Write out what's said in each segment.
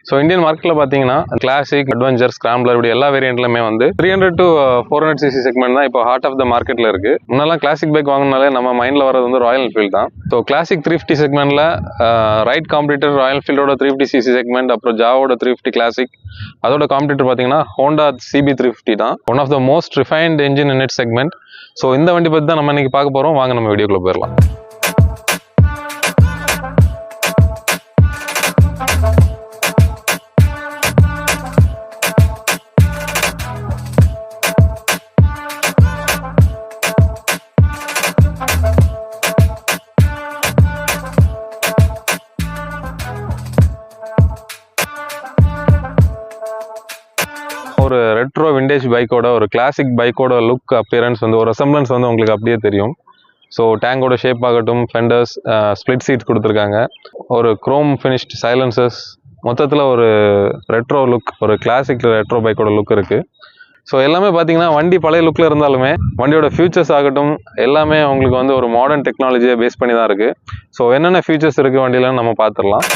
So Indian மார்க்கெட்டில் பார்த்தீங்கன்னா classic, adventure, scrambler இப்படி எல்லா வேரியண்ட்லுமே வந்து 300 to 400 cc செக்மெண்ட் தான் இப்போ ஹார்ட் ஆஃப் த மார்க்கெட்டில் இருக்குது. முன்னெல்லாம் கிளாசிக் பைக் வாங்கினாலே நம்ம மைண்டில் வரது வந்து ராயல் என்ஃபீல்டு தான். ஸோ கிளாசிக் 350 செக்மெண்ட்டில் ரைட் காம்படிட்டர் ராயல் என்ஃபீல்டோட 350 cc செக்மெண்ட், அப்புறம் ஜாவோட 350 கிளாசிக், அதோட காம்படிட்டர் பார்த்தீங்கன்னா ஹோண்டா CB 350 தான். One of the most refined engine in it segment. So இந்த வண்டி பற்றி தான் நம்ம இன்னைக்கு பார்க்க போகிறோம். வாங்க நம்ம வீடியோக்குள்ள போயிடலாம். ஒரு ரெட்ரோ விண்டேஜ் பைக்கோட, ஒரு கிளாசிக் பைக்கோட லுக் அப்பியரன்ஸ் வந்து ஒரு ரெசம்பிளன்ஸ் வந்து உங்களுக்கு அப்படியே தெரியும். ஸோ டேங்கோட ஷேப் ஆகட்டும், ஃபெண்டர்ஸ், ஸ்ப்ளிட் சீட்ஸ் கொடுத்துருக்காங்க, ஒரு குரோம் ஃபினிஷ்ட் சைலன்சஸ், மொத்தத்தில் ஒரு ரெட்ரோ லுக், ஒரு கிளாசிக் ரெட்ரோ பைக்கோட லுக் இருக்குது. ஸோ எல்லாமே பார்த்தீங்கன்னா வண்டி பழைய லுக்கில் இருந்தாலுமே வண்டியோட ஃபியூச்சர்ஸ் ஆகட்டும் எல்லாமே உங்களுக்கு வந்து ஒரு மாடர்ன் டெக்னாலஜியை பேஸ் பண்ணி தான் இருக்குது. ஸோ என்னென்ன ஃபியூச்சர்ஸ் இருக்குது வண்டியிலன்னு நம்ம பார்த்துடலாம்.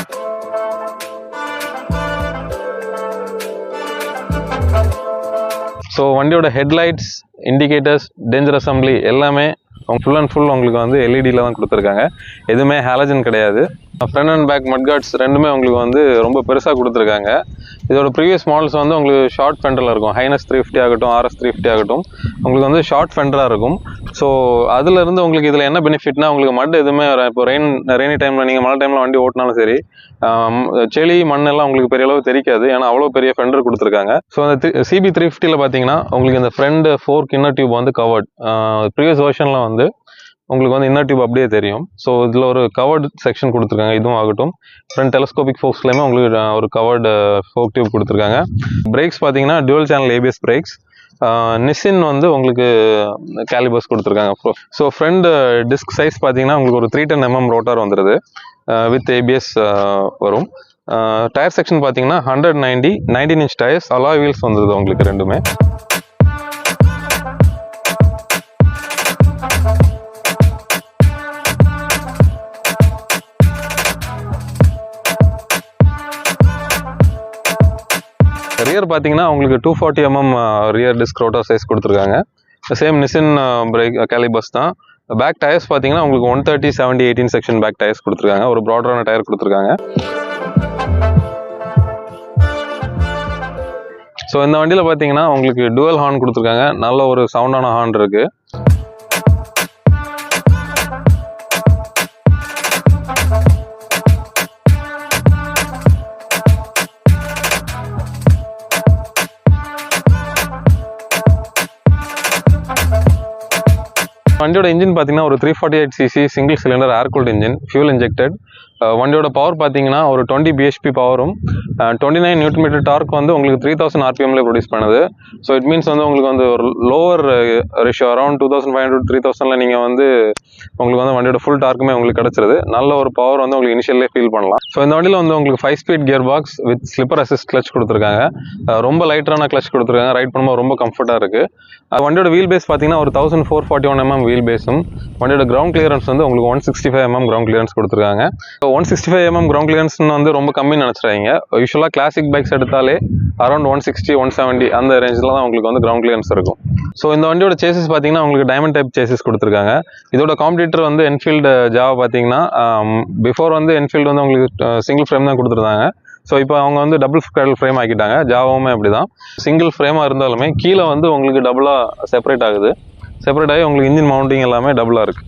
ஸோ வண்டியோட ஹெட்லைட்ஸ், இண்டிகேட்டர்ஸ், டேஞ்சர் அசம்பிளி எல்லாமே ஃபுல் அண்ட் ஃபுல் உங்களுக்கு வந்து எல்இடியில் தான் கொடுத்துருக்காங்க. எதுவுமே ஹாலஜன் கிடையாது. ஃப்ரண்ட் அண்ட் பேக் மட்கார்ட்ஸ் ரெண்டுமே உங்களுக்கு வந்து ரொம்ப பெருசாக கொடுத்துருக்காங்க. இதோட ப்ரீவியஸ் மாடல்ஸ் வந்து உங்களுக்கு ஷார்ட் ஃபெண்டரில் இருக்கும். ஹைனஸ் 350 ஆகட்டும், RS 350 ஆகட்டும், உங்களுக்கு வந்து ஷார்ட் ஃபெண்டராக இருக்கும். ஸோ அதுலேருந்து உங்களுக்கு இதில் என்ன பெனிஃபிட்னா, உங்களுக்கு மட் எதுவுமே இப்போ ரெய்னி டைமில் நீங்கள் மழை டைமில் வண்டி ஓட்டினாலும் சரி, செளி மண்ணெல்லாம் உங்களுக்கு பெரிய அளவு தெரிக்காது. ஏன்னா அவ்வளோ பெரிய ஃபெண்டர் கொடுத்துருக்காங்க. ஸோ அந்த CB 350ல் பார்த்தீங்கன்னா உங்களுக்கு இந்த ஃப்ரண்ட் ஃபோர்க் இன்னர் டியூப் வந்து கவர்ட். ப்ரீவியஸ் வெர்ஷனில் வந்து உங்களுக்கு வந்து இன்னர் டியூப் அப்படியே தெரியும். ஸோ இதில் ஒரு கவர்டு செக்ஷன் கொடுத்துருக்காங்க. இதுவும் ஆகட்டும், ஃப்ரண்ட் டெலஸ்கோபிக் ஃபோர்க்ஸ்லையுமே உங்களுக்கு ஒரு கவர்டு ஃபோர்க் டியூப் கொடுத்துருக்காங்க. பிரேக்ஸ் பார்த்தீங்கன்னா dual channel ABS brakes. Nissin வந்து உங்களுக்கு கேலிபர்ஸ் கொடுத்துருக்காங்க. ஸோ ஃப்ரண்ட் டிஸ்க் சைஸ் பார்த்தீங்கன்னா உங்களுக்கு ஒரு 310 mm ரோட்டார் வந்துடுது வித் ABS வரும். டயர் செக்ஷன் பார்த்தீங்கன்னா 19 inch டயர்ஸ், அலாய் வீல்ஸ் வந்துடுது உங்களுக்கு ரெண்டுமே. ரியர் பார்த்தீங்கன்னா உங்களுக்கு 240 mm rear disk rotor size கொடுத்துருக்காங்க. சேம் நிசின் பிரேக் கேலிபர்ஸ் தான். பேக் டயர்ஸ் பார்த்தீங்கன்னா உங்களுக்கு 130, 70, 18 செக்ஷன் பேக் டயர்ஸ் கொடுத்துருக்காங்க. ஒரு ப்ராடரான டயர் கொடுத்துருக்காங்க. ஸோ இந்த வண்டியில் பார்த்தீங்கன்னா உங்களுக்கு டுவல் ஹார்ன் கொடுத்துருக்காங்க. நல்ல ஒரு சவுண்டான ஹார்ன் இருக்குது. வண்டியோட இன்ஜின் பார்த்தீங்கன்னா ஒரு 348 cc சிங்கிள் சிலிண்டர் ஏர் கூல்ட் இன்ஜின், ஃபியூல் இன்ஜெக்டட். வண்டியோட பவர் பார்த்தீங்கன்னா ஒரு 20 bhp பவரும் 29 Nm டார்க் வந்து உங்களுக்கு 3000 RPMல ப்ரொடியூஸ் பண்ணுது. ஸோ இட் மீன்ஸ் வந்து உங்களுக்கு வந்து ஒரு லோவர் ரேஷியோ அரௌண்ட் 2500 to 3000ல நீங்கள் வந்து உங்களுக்கு வந்து வண்டியோட ஃபுல் டார்க்குமே உங்களுக்கு கிடச்சிருது. நல்ல ஒரு பவர் வந்து உங்களுக்கு இனிஷியலே ஃபீல் பண்ணலாம். ஸோ இந்த வண்டியில் வந்து உங்களுக்கு 5-speed gear box with slipper assist clutch கொடுத்துருக்காங்க. ரொம்ப லைட்டரான கிளச் கொடுத்துருக்காங்க. ரைட் பண்ணும்போது ரொம்ப கம்ஃபர்ட்டாக இருக்குது. வண்டியோட வீல் பேஸ் பார்த்தீங்கன்னா ஒரு 1441 mm வீல் பேஸும், வண்டியோட கிரவுண்ட் கிளியரன்ஸ் வந்து உங்களுக்கு 165 mm கிரவுண்ட் கிளியரன்ஸ் கொடுத்துருக்காங்க. 165 mm கிரவுண்ட் கிளியரன்ஸ் வந்து ரொம்ப கம்மின்னு நினச்சிடாதீங்க. யூஸ்வலாக கிளாசிக் பைக்ஸ் எடுத்தாலே அரௌண்ட் 160, 170 அந்த ரேஞ்சில் தான் உங்களுக்கு வந்து கிரவுண்ட் கிளியரன்ஸ் இருக்கும். ஸோ இந்த வண்டியோட சேசஸ் பார்த்தீங்கன்னா உங்களுக்கு டைமண்ட் டைப் சேசஸ் கொடுத்துருக்காங்க. இதோட காம்படிட்டர் வந்து என்ஃபீல்டு ஜாவா பார்த்தீங்கன்னா பிஃபோர் வந்து என்ஃபீல்டு வந்து உங்களுக்கு சிங்கிள் ஃப்ரேம் தான் கொடுத்துருந்தாங்க. ஸோ இப்போ அவங்க வந்து டபுள் ஸ்க்ராடல் ஃப்ரேம் ஆக்கிட்டாங்க. ஜாவாவுமே அப்படி தான். சிங்கிள் ஃப்ரேமாக இருந்தாலுமே கீழே வந்து உங்களுக்கு டபுளாக செப்பரேட் ஆகுது. செப்பரேட் ஆகி உங்களுக்கு இன்ஜின் மவுண்டிங் எல்லாமே டபுளாக இருக்குது.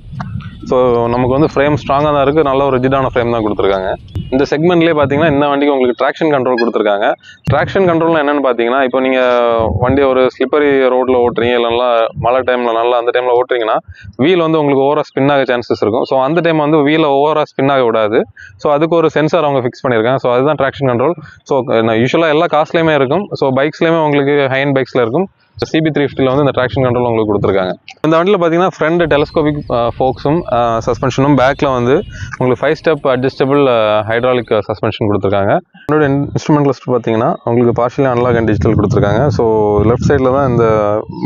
ஸோ நமக்கு வந்து ஃப்ரேம் ஸ்ட்ராங்காக தான் இருக்குது. நல்ல ஒரு ரிஜிடான ஃப்ரேம் தான் கொடுத்துருக்காங்க. இந்த செக்மெண்ட்லேயே பார்த்தீங்கன்னா இந்த வண்டிக்கு உங்களுக்கு ட்ராக்ஷன் கண்ட்ரோல் கொடுத்துருக்காங்க. ட்ராக்ஷன் கண்ட்ரோல் என்னென்னு பார்த்தீங்கன்னா, இப்போ நீங்கள் வண்டியை ஒரு ஸ்லிப்பரி ரோட்டில் ஓட்டுறீங்க, இல்லைனா மழை டைமில் நல்லா அந்த டைமில் ஓட்டுறீங்கன்னா வீல் வந்து உங்களுக்கு ஓவராக ஸ்பின் ஆக சான்சஸ் இருக்கும். ஸோ அந்த டைம் வந்து வீலை ஓவராக ஸ்பின் ஆக விடாது. ஸோ அதுக்கு ஒரு சென்சார் அவங்க ஃபிக்ஸ் பண்ணியிருக்காங்க. ஸோ அதுதான் ட்ராக்ஷன் கண்ட்ரோல். ஸோ யூஸ்வலாக எல்லா காஸ்ட்லேயுமே இருக்கும். ஸோ பைக்ஸ்லேயுமே உங்களுக்கு ஹை அண்ட் பைக்ஸில் இருக்கும். CB350 வந்து இந்த ட்ராக்ஷன் கண்ட்ரோல் உங்களுக்கு கொடுத்துருக்காங்க. இந்த வண்டியில் பார்த்தீங்கன்னா ஃப்ரண்ட் டெலஸ்கோபிக் ஃபோக்ஸும் சஸ்பென்ஷனும், பேக்கில் வந்து உங்களுக்கு 5 ஸ்டெப் அட்ஜஸ்டபிள் ஹைட்ராலிக் சஸ்பென்ஷன் கொடுத்துருக்காங்க. என்னோட இன்ஸ்ட்ருமெண்ட் லிஸ்ட் பார்த்தீங்கன்னா உங்களுக்கு பார்ஷியலி அனலாக் அண்ட் டிஜிட்டல் கொடுத்துருக்காங்க. ஸோ லெஃப்ட் சைடில் தான் இந்த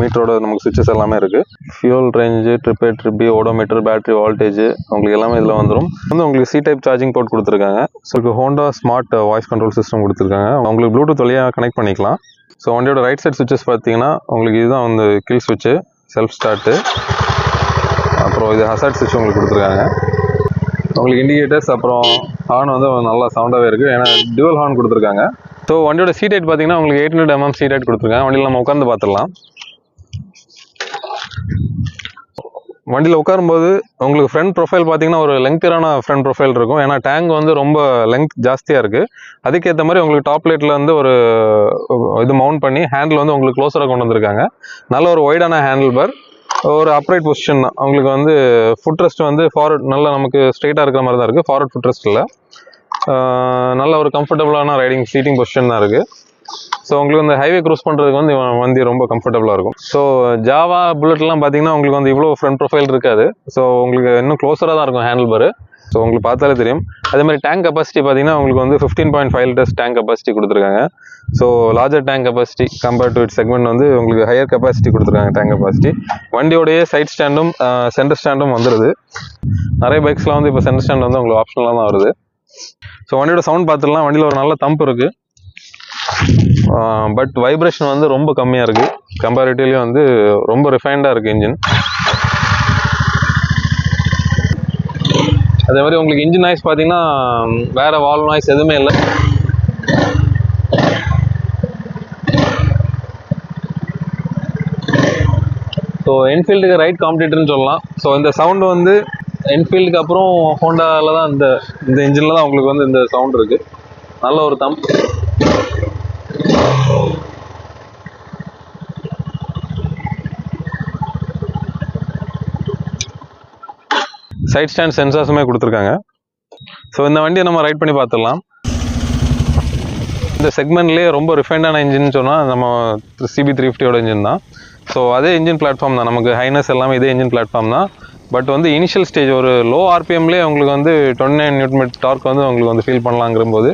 மீட்டரோட நமக்கு சுவிச்சஸ் எல்லாமே இருக்குது. Fuel range, trip A, trip B, odometer, battery voltage உங்களுக்கு எல்லாமே இதில் வந்துடும். உங்களுக்கு C டைப் சார்ஜிங் போர்ட் கொடுத்துருக்காங்க. So Honda smart voice control system கொடுத்துருக்காங்க. உங்களுக்கு ப்ளூடூத் வழியாக கனெக்ட் பண்ணிக்கலாம். ஸோ வண்டியோட ரைட் சைட் சுவிச்சஸ் பார்த்தீங்கன்னா உங்களுக்கு இதுதான் வந்து கில் சுவிட்சு, செல்ஃப் ஸ்டார்ட்டு, அப்புறம் இது ஹசார்ட் சுவிட்ச் உங்களுக்கு கொடுத்துருக்காங்க. உங்களுக்கு இண்டிகேட்டர்ஸ், அப்புறம் ஹார்ன் வந்து நல்லா சவுண்டாகவே இருக்குது, ஏன்னா டியூவல் ஹார்ன் கொடுத்துருக்காங்க. ஸோ வண்டியோட சீட் ஹைட் பார்த்தீங்கன்னா உங்களுக்கு 800 mm சீட் ஹைட் கொடுத்துருக்காங்க. வண்டியில் நம்ம உட்காந்து பார்த்துடலாம். வண்டியில் உட்காரும்போது உங்களுக்கு ஃப்ரண்ட் ப்ரொஃபைல் பார்த்தீங்கன்னா ஒரு லெங்க்தரான ஃப்ரண்ட் ப்ரொஃபைல் இருக்கும். ஏன்னா டேங்க் வந்து ரொம்ப லெங்க் ஜாஸ்தியாக இருக்குது. அதுக்கேற்ற மாதிரி உங்களுக்கு டாப் லைட்டில் வந்து ஒரு இது மவுண்ட் பண்ணி ஹேண்டில் வந்து உங்களுக்கு க்ளோஸராக கொண்டு வந்திருக்காங்க. நல்ல ஒரு ஒய்டான ஹேண்டில் பார், ஒரு அப்ரைட் பொசிஷன் தான். உங்களுக்கு வந்து ஃபுட் ரெஸ்ட் வந்து ஃபார்வர்ட் நல்லா நமக்கு ஸ்ட்ரெயிட்டாக இருக்கிற மாதிரி தான் இருக்குது. ஃபார்வர்ட் ஃபுட் ரெஸ்ட் இல்லை, நல்ல ஒரு கம்ஃபர்டபுளான ரைடிங் சீட்டிங் பொசிஷன் தான் இருக்குது. ஸோ உங்களுக்கு வந்து ஹைவே க்ரூஸ் பண்ணுறதுக்கு வந்து வண்டி ரொம்ப கம்ஃபர்டபுளாக இருக்கும். ஸோ ஜாவா புல்லட்லாம் பார்த்தீங்கன்னா உங்களுக்கு வந்து இவ்வளோ ஃப்ரண்ட் ப்ரொஃபைல் இருக்காது. ஸோ உங்களுக்கு இன்னும் க்ளோஸராக தான் இருக்கும் ஹேண்டில் பார். ஸோ உங்களுக்கு பார்த்தாலே தெரியும். அதே மாதிரி டேங்க் கெப்பாசிட்டி பார்த்தீங்கன்னா உங்களுக்கு வந்து 15.5 liters டேங்க் கெப்பாசிட்டி கொடுத்துருக்காங்க. So larger tank capacity compared to it segment வந்து உங்களுக்கு ஹையர் கெப்பாசிட்டி கொடுத்துருக்காங்க டேங்க் கெப்பாசிட்டி. வண்டியோடைய சைட் ஸ்டாண்டும் சென்டர் ஸ்டாண்டும் வந்துடுது. நிறைய பைக்ஸ்லாம் வந்து இப்போ சென்டர் ஸ்டாண்ட் வந்து உங்களுக்கு ஆப்ஷனலாக தான் வருது. ஸோ வண்டியோட சவுண்ட் பார்த்துடலாம். வண்டியில் ஒரு நல்ல தம்ப் இருக்குது, பட் வைப்ரேஷன் வந்து ரொம்ப கம்மியாக இருக்குது. கம்பேரிட்டிவ்லி வந்து ரொம்ப ரிஃபைண்டாக இருக்குது இன்ஜின். அதே மாதிரி உங்களுக்கு இன்ஜின் நாய்ஸ் பார்த்தீங்கன்னா வேறு வால்வ் நாய்ஸ் எதுவுமே இல்லை. ஸோ என்ஃபீல்டுக்கு ரைட் காம்படிட்டர்னு சொல்லலாம். ஸோ இந்த சவுண்டு வந்து என்ஃபீல்டுக்கு அப்புறம் ஹோண்டாவில் தான் இந்த இன்ஜினில் தான் உங்களுக்கு வந்து இந்த சவுண்ட் இருக்குது. நல்ல ஒரு தம்ப். சைட் ஸ்டாண்ட் சென்சார்ஸுமே கொடுத்துருக்காங்க. ஸோ இந்த வண்டியை நம்ம ரைட் பண்ணி பார்த்துடலாம். இந்த செக்மெண்ட்லேயே ரொம்ப ரிஃபைண்டான இன்ஜின் சொன்னால் நம்ம CB350 இன்ஜின் தான். ஸோ அதே இன்ஜின் பிளாட்ஃபார்ம் தான், நமக்கு ஹைனஸ் எல்லாமே இதே இன்ஜின் பிளாட்ஃபார்ம் தான். பட் வந்து இனிஷியல் ஸ்டேஜ் ஒரு லோ RPMலேயே உங்களுக்கு வந்து 29 Nm டார்க் வந்து உங்களுக்கு வந்து ஃபீல் பண்ணலாங்கிறபோது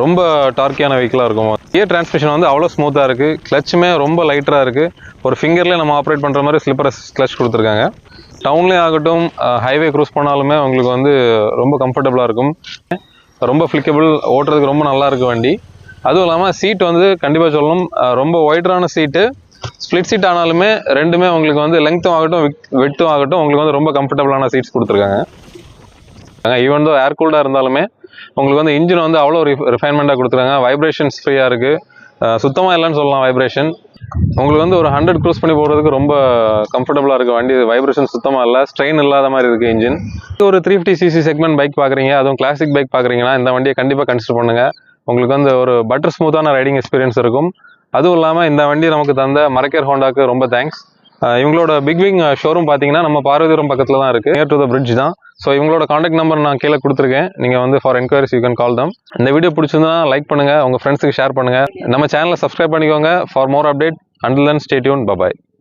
ரொம்ப டார்க்கியான வெஹிக்கிளாக இருக்கும். கியர் டிரான்ஸ்மிஷன் வந்து அவ்வளோ ஸ்மூத்தாக இருக்குது. கிளச்சுமே ரொம்ப லைட்டராக இருக்குது. ஒரு ஃபிங்கர்லேயே நம்ம ஆப்ரேட் பண்ணுற மாதிரி ஸ்லிப்பர் கிளச் கொடுத்துருக்காங்க. டவுன்லேயே ஆகட்டும், ஹைவே க்ரூஸ் பண்ணாலுமே உங்களுக்கு வந்து ரொம்ப கம்ஃபர்டபுளாக இருக்கும். ரொம்ப ஃப்ளிக்கபிள், ஓட்டுறதுக்கு ரொம்ப நல்லா இருக்குது வண்டி. அதுவும் இல்லாமல் சீட் வந்து கண்டிப்பாக சொல்லணும், ரொம்ப ஒய்டரான சீட்டு. ஸ்ப்ளிட் சீட் ஆனாலுமே ரெண்டுமே உங்களுக்கு வந்து லெங்க்த்தும் ஆகட்டும் விட்டும் ஆகட்டும் உங்களுக்கு வந்து ரொம்ப கம்ஃபர்டபுளான சீட்ஸ் கொடுத்துருக்காங்க. ஈவன் தோ ஏர் கூல்டாக இருந்தாலுமே உங்களுக்கு வந்து இன்ஜின் வந்து அவ்வளோ ரிஃபைன்மெண்ட்டாக கொடுத்துருக்காங்க. வைப்ரேஷன்ஸ் ஃப்ரீயாக இருக்குது, சுத்தமாக இல்லைன்னு சொல்லலாம் வைப்ரேஷன். உங்களுக்கு வந்து ஒரு 100 க்ரூஸ் பண்ணி போகிறதுக்கு ரொம்ப கம்ஃபர்டபுளாக இருக்குது வண்டி. வைப்ரேஷன் சுத்தமாக இல்லை, ஸ்ட்ரெயின் இல்லாத மாதிரி இருக்குது இன்ஜின். ஒரு 350cc செக்மெண்ட் பைக் பார்க்குறீங்க, அதுவும் கிளாசிக் பைக் பார்க்குறீங்கன்னா இந்த வண்டியை கண்டிப்பாக கன்சிடர் பண்ணுங்கள். உங்களுக்கு வந்து ஒரு பட்டர் ஸ்மூத்தான ரைடிங் எக்ஸ்பீரியன்ஸ் இருக்கும். அதுவும் இல்லாமல் இந்த வண்டி நமக்கு தந்த மரக்கேர் ஹோண்டாக்கு ரொம்ப தேங்க்ஸ். இவங்களோட பிக் விங் ஷோரூம் பார்த்தீங்கன்னா நம்ம பார்வதிபுரம் பக்கத்தில் தான் இருக்குது, நியர் டு த பிரிட்ஜ் தான். ஸோ இவங்களோட காண்டாக்ட் நம்பர் நான் கீழே கொடுத்துருக்கேன். நீங்கள் வந்து for enquiries you can call them. இந்த வீடியோ பிடிச்சிருந்தா லைக் பண்ணுங்கள், உங்கள் ஃப்ரெண்ட்ஸுக்கு ஷேர் பண்ணுங்கள். நம்ம சேனலை சப்ஸ்கிரைப் பண்ணிக்கோங்க for more update. Until then, stay tuned. Bye bye.